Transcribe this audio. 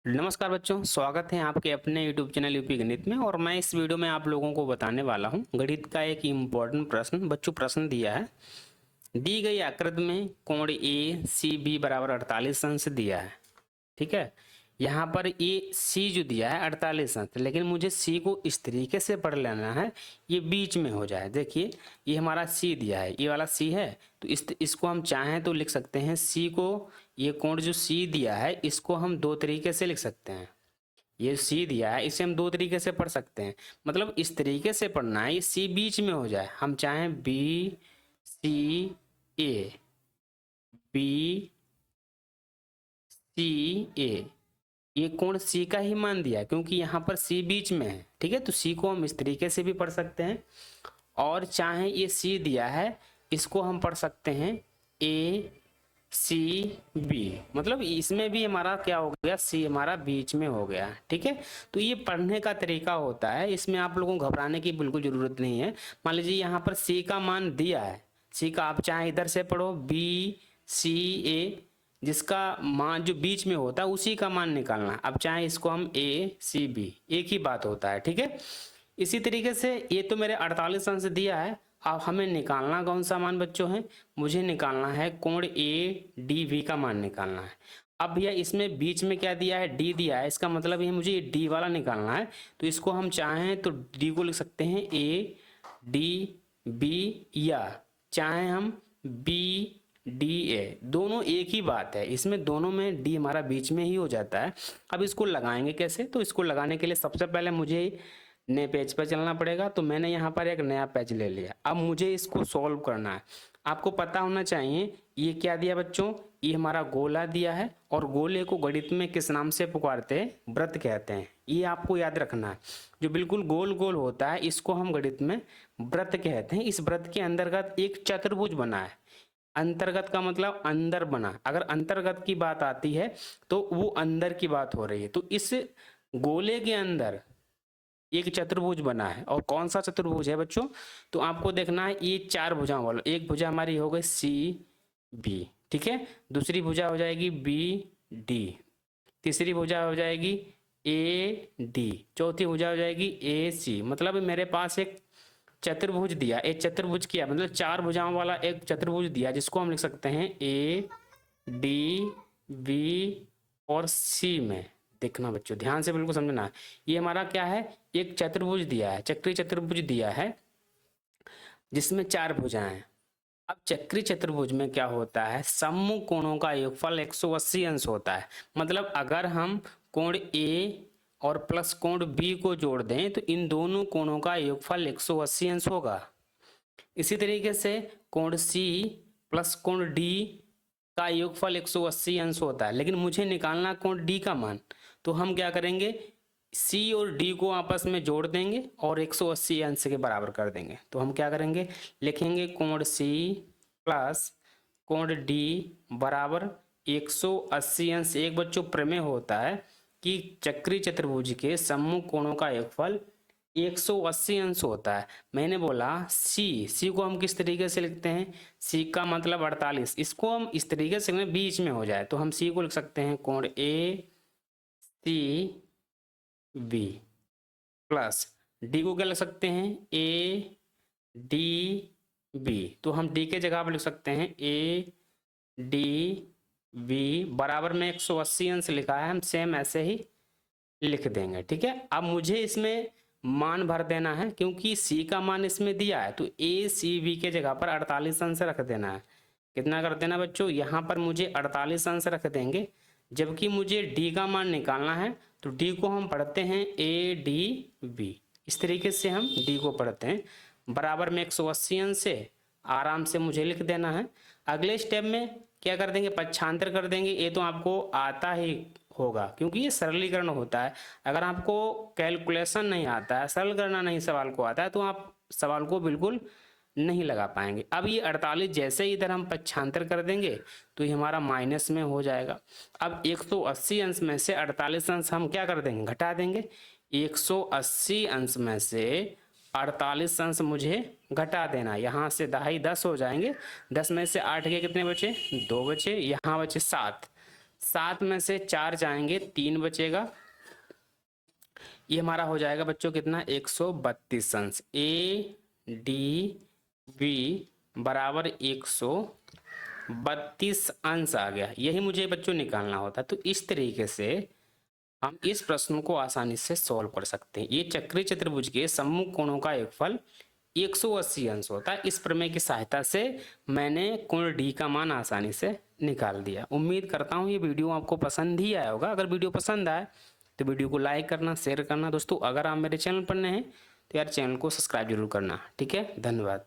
नमस्कार बच्चों, स्वागत है आपके अपने YouTube चैनल यूपी गणित में। और मैं इस वीडियो में आप लोगों को बताने वाला हूं गणित का एक इम्पोर्टेंट प्रश्न। बच्चों, प्रश्न दिया है, दी गई आकृति में कोण ए सी बी बराबर 48 अंश दिया है। ठीक है, यहाँ पर ये सी जो दिया है 48 अंश, लेकिन मुझे सी को इस तरीके से पढ़ लेना है ये बीच में हो जाए। देखिए, ये हमारा सी दिया है, ये वाला सी है, तो इसको हम चाहें तो लिख सकते हैं सी को, ये कोण जो सी दिया है इसको हम दो तरीके से लिख सकते हैं। ये सी दिया है, इसे हम दो तरीके से पढ़ सकते हैं, मतलब इस तरीके से पढ़ना है ये सी बीच में हो जाए। हम चाहें बी सी ए, बी सी ए, ये कोण सी का ही मान दिया क्योंकि यहाँ पर सी बीच में है। ठीक है, तो सी को हम इस तरीके से भी पढ़ सकते हैं, और चाहे ये सी दिया है इसको हम पढ़ सकते हैं ए सी बी, मतलब इसमें भी हमारा क्या हो गया, सी हमारा बीच में हो गया। ठीक है, तो ये पढ़ने का तरीका होता है, इसमें आप लोगों को घबराने की बिल्कुल जरूरत नहीं है। मान लीजिए यहाँ पर सी का मान दिया है, सी का आप चाहे इधर से पढ़ो बी सी ए, जिसका मान जो बीच में होता है उसी का मान निकालना। अब चाहे इसको हम ए सी बी, एक ही बात होता है। ठीक है, इसी तरीके से ये तो मेरे 48 अंश दिया है। अब हमें निकालना कौन सा मान बच्चों है, मुझे निकालना है कोण ए डी वी का मान निकालना है। अब भैया इसमें बीच में क्या दिया है, डी दिया है, इसका मतलब ये मुझे डी वाला निकालना है। तो इसको हम चाहें तो डी को लिख सकते हैं ए डी बी, या चाहे हम बी डी ए, दोनों एक ही बात है, इसमें दोनों में डी हमारा बीच में ही हो जाता है। अब इसको लगाएंगे कैसे, तो इसको लगाने के लिए सबसे पहले मुझे नए पेज पर चलना पड़ेगा। तो मैंने यहाँ पर एक नया पेज ले लिया, अब मुझे इसको सॉल्व करना है। आपको पता होना चाहिए ये क्या दिया बच्चों, ये हमारा गोला दिया है, और गोले को गणित में किस नाम से पुकारते हैं, वृत्त कहते हैं। ये आपको याद रखना है, जो बिल्कुल गोल गोल होता है इसको हम गणित में वृत्त कहते हैं। इस वृत्त के अंतर्गत एक चतुर्भुज बना है, अंतर्गत का मतलब अंदर बना, अगर अंतर्गत की बात आती है तो वो अंदर की बात हो रही है। तो इस गोले के अंदर एक चतुर्भुज बना है, और कौन सा चतुर्भुज है बच्चों, तो आपको देखना है ये चार भुजाओं वाला। एक भुजा हमारी हो गई सी बी, ठीक है, दूसरी भुजा हो जाएगी बी डी, तीसरी भुजा हो जाएगी ए डी, चौथी भुजा हो जाएगी ए सी। मतलब मेरे पास एक चतुर्भुज दिया, एक चतुर्भुज किया मतलब चार भुजाओं वाला एक चतुर्भुज दिया, जिसको हम लिख सकते हैं ए डी बी और सी में। देखना बच्चों, ध्यान से बिल्कुल समझना, ये हमारा क्या है, एक चतुर्भुज दिया है, चक्रीय चतुर्भुज दिया है जिसमें चार भुजाएं हैं। अब चक्रीय चतुर्भुज में क्या होता है, सम्मुख कोणों का योगफल 180 अंश होता है। मतलब अगर हम कोण ए और प्लस कोण बी को जोड़ दें तो इन दोनों कोणों का योगफल 180 अंश होगा। इसी तरीके से कोण सी प्लस कोण डी का योगफल 180 अंश होता है, लेकिन मुझे निकालना कोण डी का मान। तो हम क्या करेंगे, सी और डी को आपस में जोड़ देंगे और 180 अंश के बराबर कर देंगे। तो हम क्या करेंगे, लिखेंगे कोण सी प्लस कोण डी बराबर 180 अंश। एक बच्चों प्रमेय होता है कि चक्रीय चतुर्भुज के सम्मुख कोणों का योगफल 180 अंश होता है। मैंने बोला सी को हम किस तरीके से लिखते हैं, सी का मतलब 48, इसको हम इस तरीके से बीच में हो जाए तो हम सी को लिख सकते हैं कोण ए सी बी, प्लस डी को क्या लिख सकते हैं ए डी बी, तो हम डी के जगह पर लिख सकते हैं ए डी बी बराबर में 180 अंश लिखा है, हम सेम ऐसे ही लिख देंगे। ठीक है, अब मुझे इसमें मान भर देना है क्योंकि सी का मान इसमें दिया है, तो ए सी बी के जगह पर 48 अंश रख देना है। कितना कर देना बच्चों, यहाँ पर मुझे 48 अंश रख देंगे, जबकि मुझे डी का मान निकालना है। तो डी को हम पढ़ते हैं ए डी बी, इस तरीके से हम डी को पढ़ते हैं, बराबर में 180 अंश से आराम से मुझे लिख देना है। अगले स्टेप में क्या कर देंगे, पक्षांतर कर देंगे। ये तो आपको आता ही होगा क्योंकि ये सरलीकरण होता है। अगर आपको कैलकुलेशन नहीं आता है, सरल करना नहीं सवाल को आता है, तो आप सवाल को बिल्कुल नहीं लगा पाएंगे। अब ये 48 जैसे ही इधर हम पक्षांतर कर देंगे तो ये हमारा माइनस में हो जाएगा। अब 180 अंश में से 48 अंश हम क्या कर देंगे, घटा देंगे। 180 अंश में से 48 अंश मुझे घटा देना, यहाँ से 10 हो जाएंगे, 10 में से 8 के कितने बचे, 2 बचे, यहाँ बचे 7, 7 में से 4 जाएंगे, 3 बचेगा। ये हमारा हो जाएगा बच्चों कितना, 132 अंश। ए डी बी बराबर 132 अंश आ गया। यही मुझे बच्चों निकालना होता। तो इस तरीके से हम इस प्रश्न को आसानी से सॉल्व कर सकते हैं। ये चक्रीय चतुर्भुज के सम्मुख कोणों का योगफल 180 अंश होता है। इस प्रमेय की सहायता से मैंने कोण डी का मान आसानी से निकाल दिया। उम्मीद करता हूँ ये वीडियो आपको पसंद ही आया होगा। अगर वीडियो पसंद आए तो वीडियो को लाइक करना, शेयर करना। दोस्तों अगर आप मेरे चैनल पर नए हैं तो यार चैनल को सब्सक्राइब जरूर करना। ठीक है, धन्यवाद।